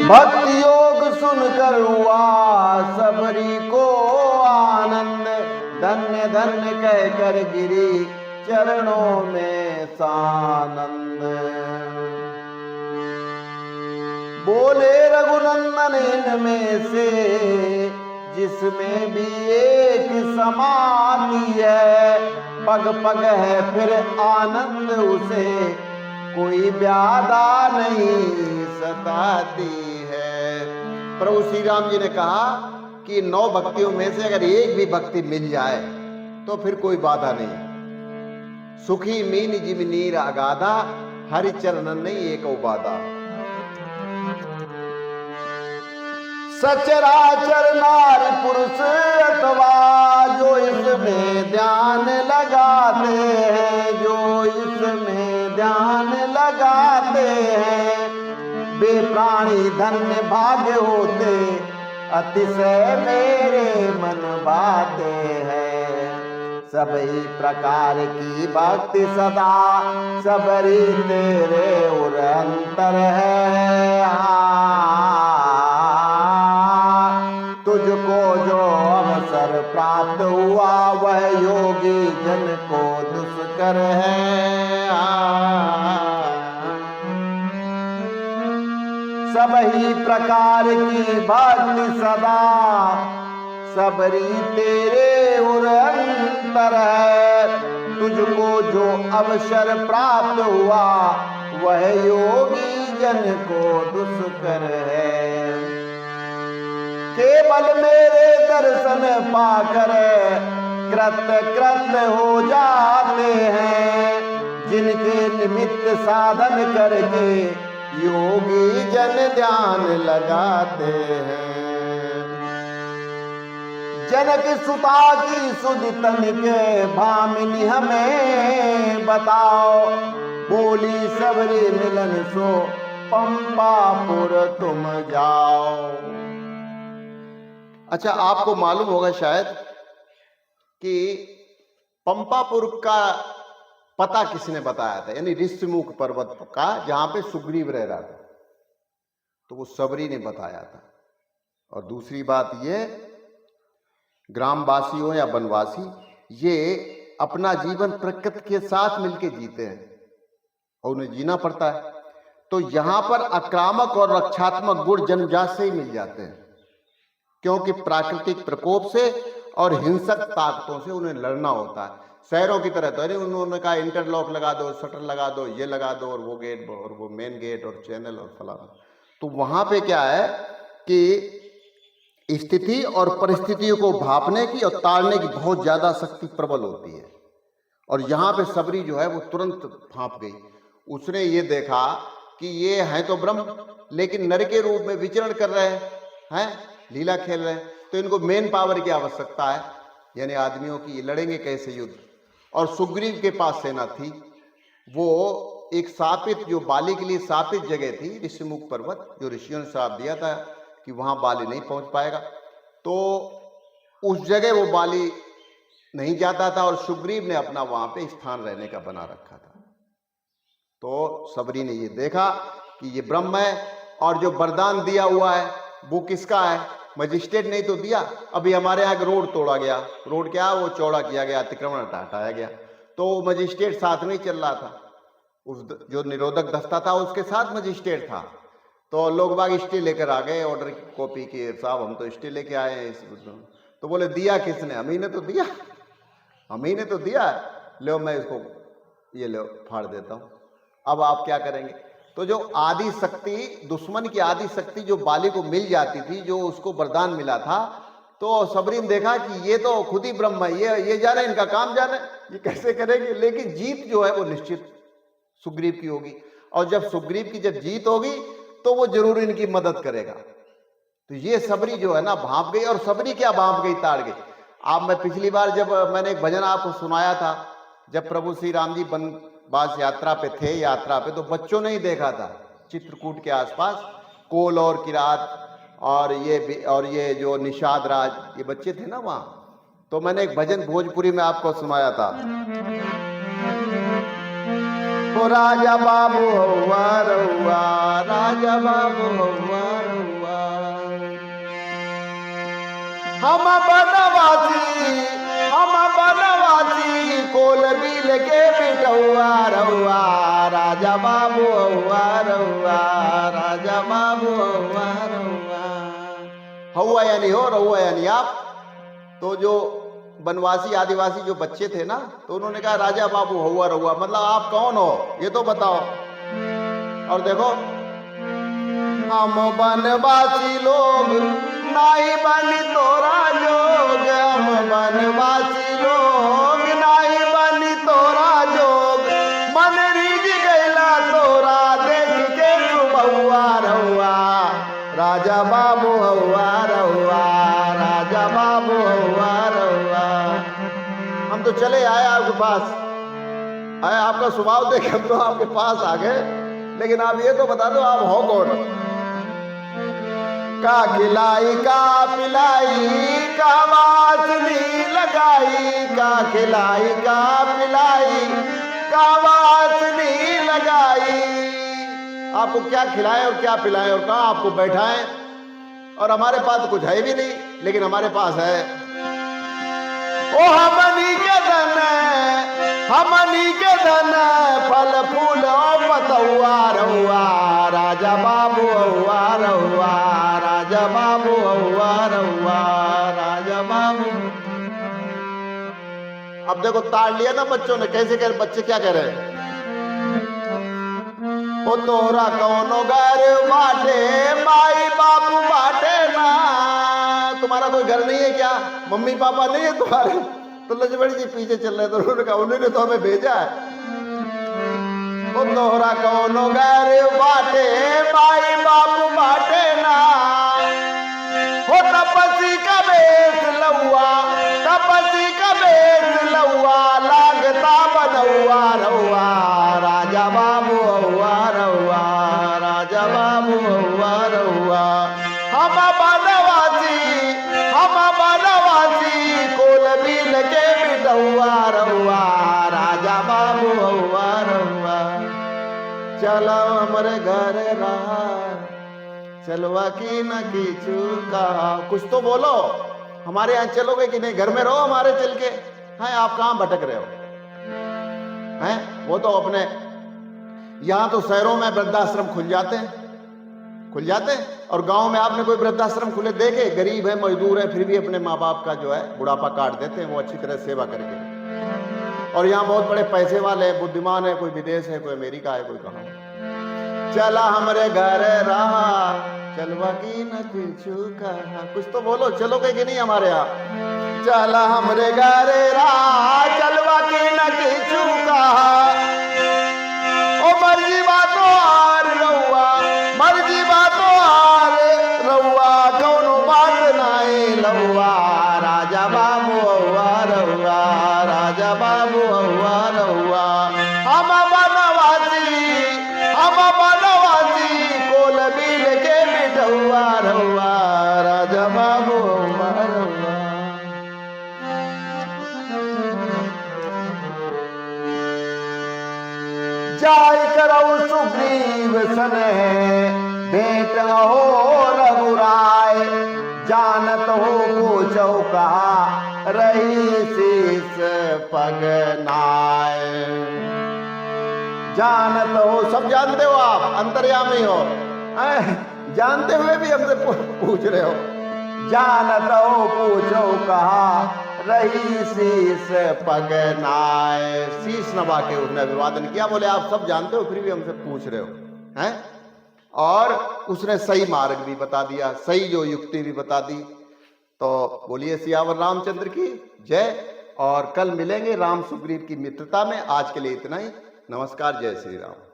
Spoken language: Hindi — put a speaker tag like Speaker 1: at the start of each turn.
Speaker 1: भक्ति योग सुनकर हुआ सबरी को आनंद, धन्य धन्य कहकर गिरी चरणों में सानंद। बोले रघुनंदन इनमें से जिसमें भी एक समाती है, पग पग है फिर आनंद उसे कोई व्याधा नहीं सताती है। प्रभु श्री राम जी ने कहा कि 9 भक्तियों में से अगर एक भी भक्ति मिल जाए तो फिर कोई बाधा नहीं। सुखी मीन जिम नीर अगाधा, हरि चरणन नहीं एक बाधा। सचराचर नारी पुरुष अथवा जो इसमें ध्यान लगाते हैं, जो इसमें ध्यान लगाते हैं, वे प्राणी धन्य भाग्य होते, अतिशय मेरे मन भाते हैं। सभी प्रकार की भक्ति सदा सबरी तेरे उर अंतर है। तुझको जो अवसर प्राप्त हुआ वह योगी जन को दुष्कर है। सभी प्रकार की भक्ति सदा सबरी तेरे उर अंतर है। तुझको जो अवसर प्राप्त हुआ वह योगी जन को दुष्कर है। केवल मेरे दर्शन पाकर कृत कृत हो जाते हैं, जिनके निमित्त साधन करके योगी जन ध्यान लगाते हैं। जनक सुता की सुधि तनिके भामिनी हमें बताओ, बोली सबरी मिलन सो पंपापुर तुम जाओ। अच्छा, आपको मालूम होगा शायद कि पंपापुर का पता किसने बताया था, यानी ऋषिमुख पर्वत का, जहां पे सुग्रीव रह रहा था, तो वो सबरी ने बताया था। और दूसरी बात ये, ग्रामवासी हो या वनवासी, ये अपना जीवन प्रकृति के साथ मिलके जीते हैं और उन्हें जीना पड़ता है। तो यहां पर आक्रामक और रक्षात्मक गुण जन्मजात से ही मिल जाते हैं, क्योंकि प्राकृतिक प्रकोप से और हिंसक ताकतों से उन्हें लड़ना होता है। शहरों की तरह तो नहीं, उन्होंने कहा इंटरलॉक लगा दो, शटर लगा दो, ये लगा दो, और वो गेट और वो मेन गेट और चैनल और फलाना। तो वहां पे क्या है कि स्थिति और परिस्थितियों को भांपने की और ताड़ने की बहुत ज्यादा शक्ति प्रबल होती है। और यहाँ पे सबरी जो है वो तुरंत भांप गई। उसने ये देखा कि ये है तो ब्रह्म, लेकिन नर के रूप में विचरण कर रहे हैं, लीला खेल रहे हैं, तो इनको मेन पावर की आवश्यकता है, यानी आदमियों की। लड़ेंगे कैसे युद्ध? और सुग्रीव के पास सेना थी, वो एक शापित, जो बाली के लिए शापित जगह थी, ऋषिमुख पर्वत, जो ऋषियों ने श्राप दिया था कि वहां बाली नहीं पहुंच पाएगा, तो उस जगह वो बाली नहीं जाता था और सुग्रीव ने अपना वहां पे स्थान रहने का बना रखा था। तो सबरी ने ये देखा कि ये ब्रह्म है, और जो वरदान दिया हुआ है वो किसका है? मजिस्ट्रेट नहीं तो दिया। अभी हमारे यहाँ रोड तोड़ा गया, रोड क्या, वो चौड़ा किया गया, अतिक्रमण हटाया गया, तो मजिस्ट्रेट साथ में ही चल रहा था। उस जो निरोधक दस्ता था उसके साथ मजिस्ट्रेट था। तो लोग बाग स्टे लेकर आ गए, ऑर्डर की कॉपी की, साहब हम तो स्टे लेके आए हैं। तो बोले दिया किसने? हम ही ने तो दिया, हम ही ने तो दिया। लो मैं इसको ये लो फाड़ देता हूँ, अब आप क्या करेंगे? तो जो आदि शक्ति, दुश्मन की आदि शक्ति जो बाली को मिल जाती थी, जो उसको वरदान मिला था, तो सबरी ने देखा कि ये तो खुद ही ब्रह्म है, ये जाने, इनका काम जाने, ये कैसे करेंगे। लेकिन जीत जो है वो निश्चित सुग्रीव की होगी, और जब सुग्रीव की जब जीत होगी तो वो जरूर इनकी मदद करेगा। तो ये सबरी जो है ना भांप गई। और सबरी क्या भांप गई, ताड़ गई। आप, मैं पिछली बार जब मैंने एक भजन आपको सुनाया था, जब प्रभु श्री राम जी वनवास यात्रा पे थे, यात्रा पे, तो बच्चों ने ही देखा था चित्रकूट के आसपास कोल और किरात और ये जो निषाद राज, ये बच्चे थे ना वहां। तो मैंने एक भजन भोजपुरी में आपको सुनाया था, राजा बाबू हौवा रउआ, राजा बाबू हौवा रउआ, हम बनवासी कोल बिल के बिटौआ रहुआ राजा बाबू हुआ रहुआ राजा बाबू हुआ रहुआ। हुआ यानी हो, रहुआ यानी आप। तो जो वनवासी आदिवासी जो बच्चे थे ना, तो उन्होंने कहा राजा बाबू हुआ रहुआ, मतलब आप कौन हो ये तो बताओ। और देखो, हम वनवासी लोग नाही बनी तोरा जोग, हम वनवासी लोग नाही बनी तोरा जोग, मन रीझ गैला तोरा देख के बहुआ रहुआ राजा बाबू हुआ रहुआ राजा बाबू हुआ रहुआ। हम तो चले आए आपके पास, आए आपका स्वभाव देख हम तो आपके पास आ गए, लेकिन आप ये तो बता दो आप हो कौन। का खिलाई का पिलाई का वासनी लगाई, का खिलाई का पिलाई का वासनी लगाई। आपको क्या खिलाए और क्या पिलाए और कहाँ आपको बैठाएं, और हमारे पास कुछ है भी नहीं, लेकिन हमारे पास है ओ हमनी के धन फल फूल पतौआ रहुआ राजा बाबू हुआ रहुआ राजा बाबू हुआ रहुआ राजा बाबू। अब देखो ताड़ लिया ना बच्चों ने, कैसे कह रहे बच्चे, क्या कह रहे हैं, ओ तोरा कौनो घर बाटे माई बापू बाटे ना। तुम्हारा कोई घर नहीं है क्या, मम्मी पापा नहीं है तुम्हारे? तो लजबड़ी जी पीछे चल रहे, तो उन्होंने कहा उन्होंने तो हमें भेजा है। ओ तोरा कौनो घर बाटे माई बापू बाटे ना, हो तपसी का बेस लौआ, तपसी का बेस लौआ लागता बनौआ रहुआ राजा बाबू हुआ रहुआ राजा बाबू हुआ रहुआ। हम बनवासी कोल बिल के बिटौआ रहुआ राजा बाबू हुआ रहुआ। चलो हमरे घर रहा चलवा की न कीचू कहा। कुछ तो बोलो, हमारे यहाँ चलोगे कि नहीं? घर में रहो हमारे चल के। हैं आप कहाँ भटक रहे हो? हैं वो तो अपने यहाँ तो शहरों में वृद्धाश्रम खुल जाते हैं, और गांव में आपने कोई वृद्धाश्रम खुले देखे? गरीब है, मजदूर है, फिर भी अपने माँ बाप का जो है बुढ़ापा काट देते हैं वो अच्छी तरह सेवा करके। और यहाँ बहुत बड़े पैसे वाले बुद्धिमान है, कोई विदेश है, कोई अमेरिका है, कोई कहाँ। चला हमरे घर रहा चलवा की न पीछू कहा। कुछ तो बोलो, चलोगे कि नहीं हमारे यहाँ? चला हमरे घर रहा चलवा की न पीछू कहा। ओ मर्जी बातो आर रहुआ, मर्जी बातो आर रहुआ, कौनो बात नाई लहुआ राजा बाबू हुआ रहुआ राजा बाबू हुआ रहुआ। हम बनवासी कोल बिल के बिटौआ रहुआ राजा बाबू हुआ रहुआ। जाय करऊ सुग्रीव सने भेंट हो रघुराय, जानत हो पूछो कहा रही शीस पगनाय। जानत हो, सब जानते हो आप, अंतर्यामी हो, जानते हुए भी हमसे पूछ रहे हो। जानत हो पूछो कहा रही शीस पगनाय। शीश नवा के उसने अभिवादन किया, बोले आप सब जानते हो फिर भी हमसे पूछ रहे हो, हैं? और उसने सही मार्ग भी बता दिया, सही जो युक्ति भी बता दी। तो बोलिए सियावर रामचंद्र की जय, और कल मिलेंगे राम सुग्रीव की मित्रता में। आज के लिए इतना ही, नमस्कार, जय श्री राम।